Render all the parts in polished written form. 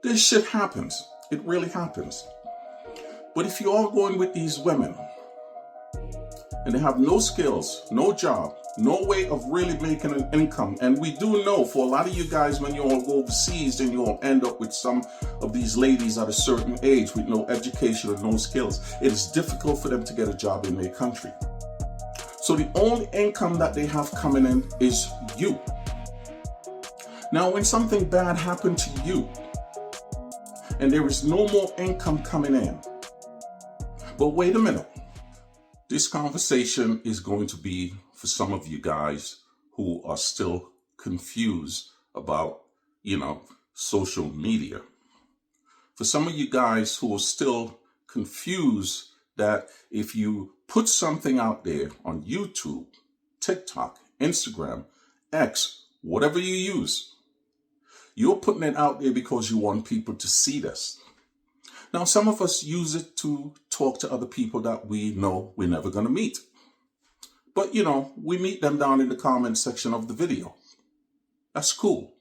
This shit happens. It really happens. But if you are going with these women and they have no skills, no job, no way of really making an income, and we do know for a lot of you guys, when you all go overseas, then you all end up with some of these ladies at a certain age with no education or no skills. It is difficult for them to get a job in their country. So the only income that they have coming in is you. Now, when something bad happened to you and there is no more income coming in, but wait a minute, this conversation is going to be for some of you guys who are still confused about, social media. For some of you guys who are still confused that if you put something out there on YouTube, TikTok, Instagram, X, whatever you use, you're putting it out there because you want people to see this. Now, some of us use it to talk to other people that we know we're never going to meet. But, we meet them down in the comment section of the video. That's cool.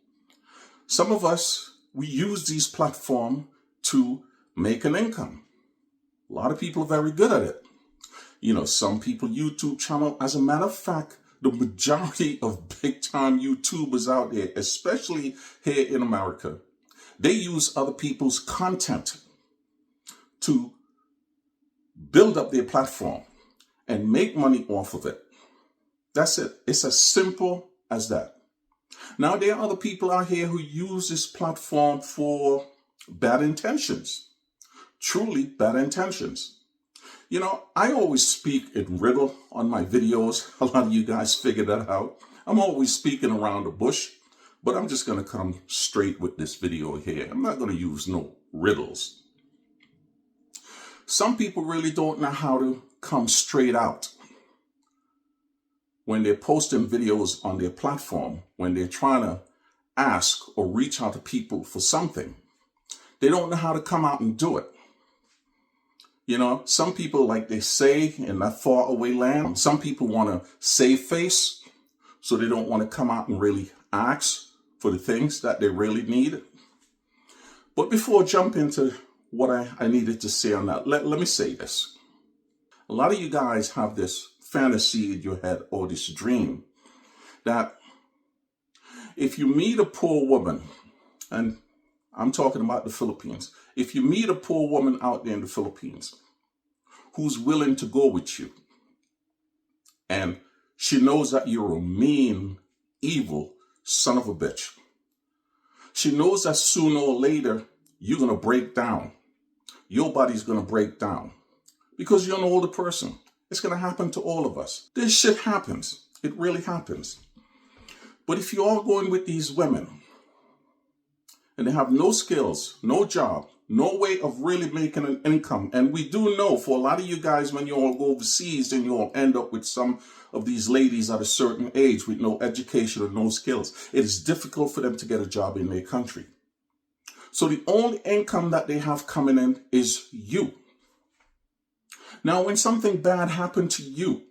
Some of us, we use these platforms to make an income. A lot of people are very good at it. Some people YouTube channel. As a matter of fact, the majority of big time YouTubers out there, especially here in America, they use other people's content to build up their platform and make money off of it. That's it. It's as simple as that. Now, there are other people out here who use this platform for bad intentions. Truly bad intentions. I always speak in riddle on my videos. A lot of you guys figured that out. I'm always speaking around the bush, but I'm just going to come straight with this video here. I'm not going to use no riddles. Some people really don't know how to come straight out when they're posting videos on their platform, when they're trying to ask or reach out to people for something. They don't know how to come out and do it. Some people, like they say in that far away land, some people want to save face, so they don't want to come out and really ask for the things that they really need. But before I jump into what I needed to say on that, let me say this. A lot of you guys have this fantasy in your head or this dream that if you meet a poor woman, and I'm talking about the Philippines, if you meet a poor woman out there in the Philippines who's willing to go with you, and she knows that you're a mean, evil son of a bitch, she knows that sooner or later you're going to break down. Your body's going to break down because you're an older person. It's going to happen to all of us. This shit happens. It really happens. But if you are going with these women and they have no skills, no job, no way of really making an income, and we do know for a lot of you guys, when you all go overseas, then you all end up with some of these ladies at a certain age with no education or no skills. It is difficult for them to get a job in their country. So the only income that they have coming in is you. Now, when something bad happened to you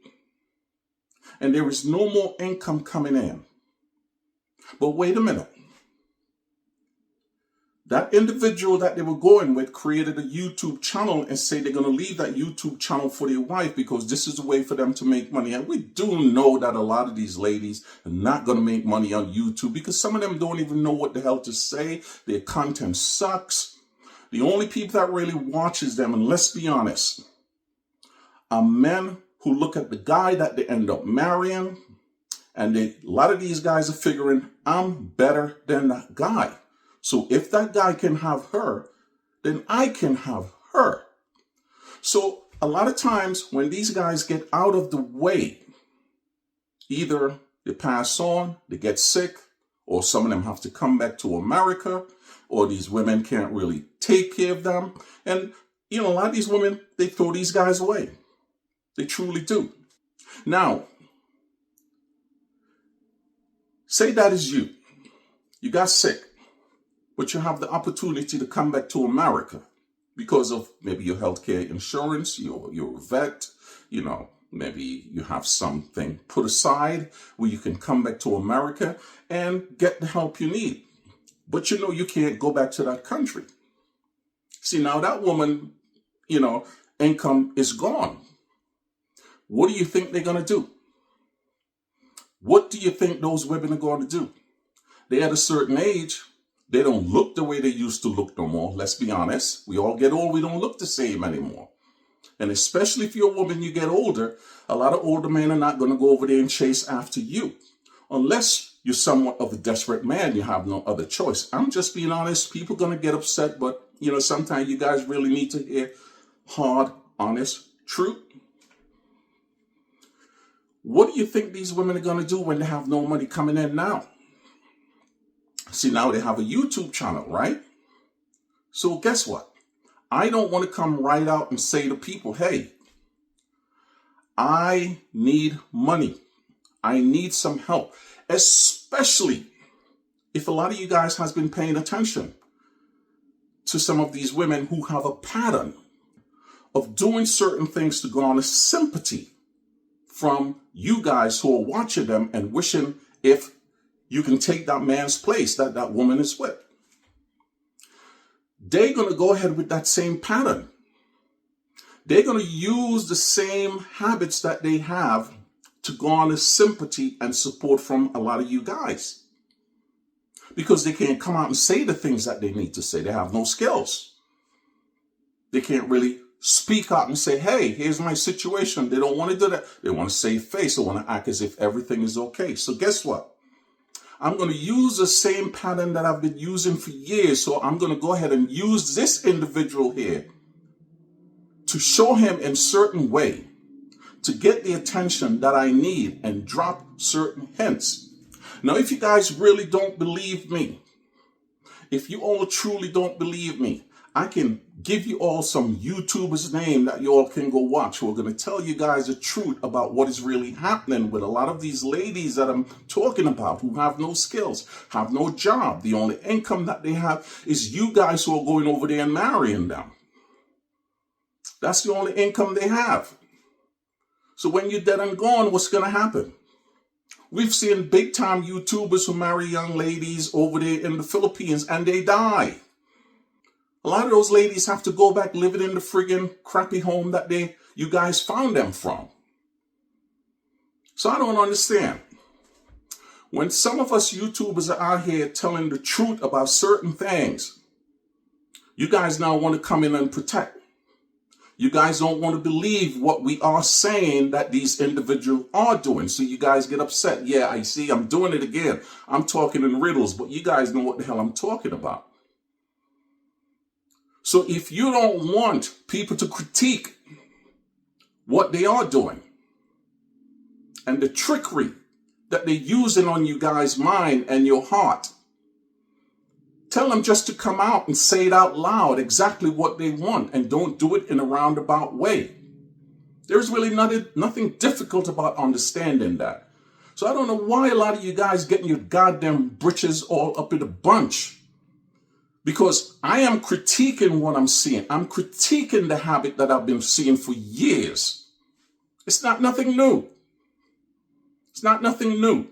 and there is no more income coming in, but wait a minute, that individual that they were going with created a YouTube channel and say they're going to leave that YouTube channel for their wife because this is a way for them to make money. And we do know that a lot of these ladies are not going to make money on YouTube because some of them don't even know what the hell to say. Their content sucks. The only people that really watches them, and let's be honest, are men who look at the guy that they end up marrying, and a lot of these guys are figuring, I'm better than that guy. So if that guy can have her, then I can have her. So a lot of times when these guys get out of the way, either they pass on, they get sick, or some of them have to come back to America, or these women can't really take care of them. And, a lot of these women, they throw these guys away. They truly do. Now, say that is you. You got sick, but you have the opportunity to come back to America because of maybe your healthcare insurance, you're a vet, maybe you have something put aside where you can come back to America and get the help you need. But you know you can't go back to that country. See, now that woman, income is gone. What do you think they're going to do? What do you think those women are going to do? They at a certain age, they don't look the way they used to look no more. Let's be honest. We all get old. We don't look the same anymore. And especially if you're a woman, you get older, a lot of older men are not going to go over there and chase after you. Unless you're somewhat of a desperate man, you have no other choice. I'm just being honest. People are going to get upset, but sometimes you guys really need to hear hard, honest truth. What do you think these women are going to do when they have no money coming in now? See, now they have a YouTube channel, right? So guess what? I don't want to come right out and say to people, hey, I need money. I need some help, especially if a lot of you guys has been paying attention to some of these women who have a pattern of doing certain things to garner sympathy from you guys who are watching them and wishing if you can take that man's place that that woman is with. They're going to go ahead with that same pattern. They're going to use the same habits that they have to garner sympathy and support from a lot of you guys. Because they can't come out and say the things that they need to say. They have no skills. They can't really speak out and say, hey, here's my situation. They don't want to do that. They want to save face. They want to act as if everything is okay. So guess what? I'm going to use the same pattern that I've been using for years. So I'm going to go ahead and use this individual here to show him in a certain way to get the attention that I need and drop certain hints. Now, if you guys really don't believe me, if you all truly don't believe me, I can give you all some YouTubers' name that you all can go watch who are going to tell you guys the truth about what is really happening with a lot of these ladies that I'm talking about who have no skills, have no job. The only income that they have is you guys who are going over there and marrying them. That's the only income they have. So when you're dead and gone, what's going to happen? We've seen big time YouTubers who marry young ladies over there in the Philippines and they die. A lot of those ladies have to go back living in the friggin' crappy home that you guys found them from. So I don't understand. When some of us YouTubers are out here telling the truth about certain things, you guys now want to come in and protect. You guys don't want to believe what we are saying that these individuals are doing. So you guys get upset. Yeah, I see, I'm doing it again. I'm talking in riddles, but you guys know what the hell I'm talking about. So if you don't want people to critique what they are doing and the trickery that they're using on you guys' mind and your heart, tell them just to come out and say it out loud exactly what they want and don't do it in a roundabout way. There's really nothing difficult about understanding that. So I don't know why a lot of you guys getting your goddamn britches all up in a bunch. Because I am critiquing what I'm seeing. I'm critiquing the habit that I've been seeing for years. It's not nothing new. It's not nothing new.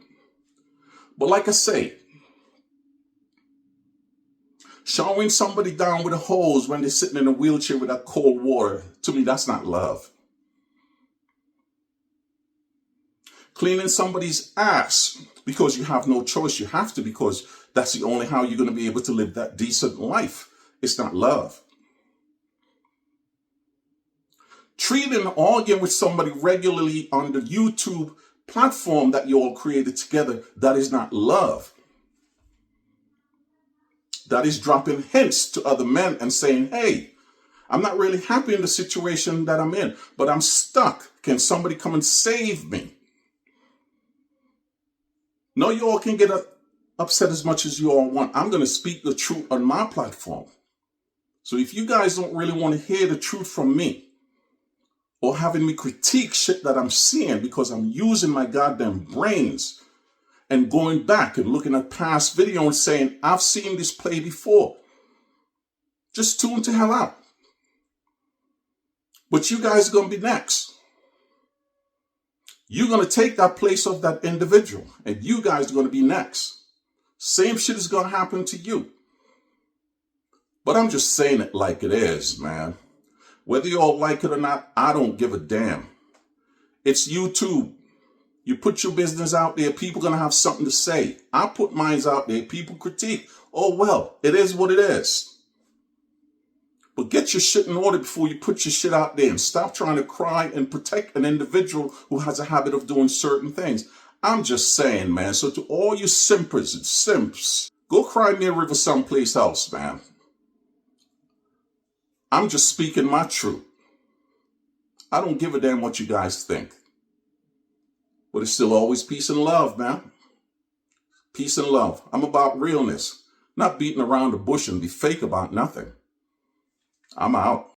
But like I say, showering somebody down with a hose when they're sitting in a wheelchair with that cold water, to me, that's not love. Cleaning somebody's ass because you have no choice. You have to, because that's the only how you're going to be able to live that decent life. It's not love. Treating, arguing with somebody regularly on the YouTube platform that you all created together, that is not love. That is dropping hints to other men and saying, hey, I'm not really happy in the situation that I'm in, but I'm stuck. Can somebody come and save me? No, you all can get upset as much as you all want. I'm going to speak the truth on my platform. So if you guys don't really want to hear the truth from me or having me critique shit that I'm seeing because I'm using my goddamn brains and going back and looking at past videos and saying, I've seen this play before, just tune the hell out. But you guys are going to be next. You're going to take that place of that individual, and you guys are going to be next. Same shit is going to happen to you. But I'm just saying it like it is, man. Whether you all like it or not, I don't give a damn. It's YouTube. You put your business out there, people going to have something to say. I put mine out there, people critique. Oh, well, it is what it is. But get your shit in order before you put your shit out there and stop trying to cry and protect an individual who has a habit of doing certain things. I'm just saying, man. So to all you simpers and simps, go cry me a river someplace else, man. I'm just speaking my truth. I don't give a damn what you guys think. But it's still always peace and love, man. Peace and love. I'm about realness. Not beating around the bush and be fake about nothing. I'm out.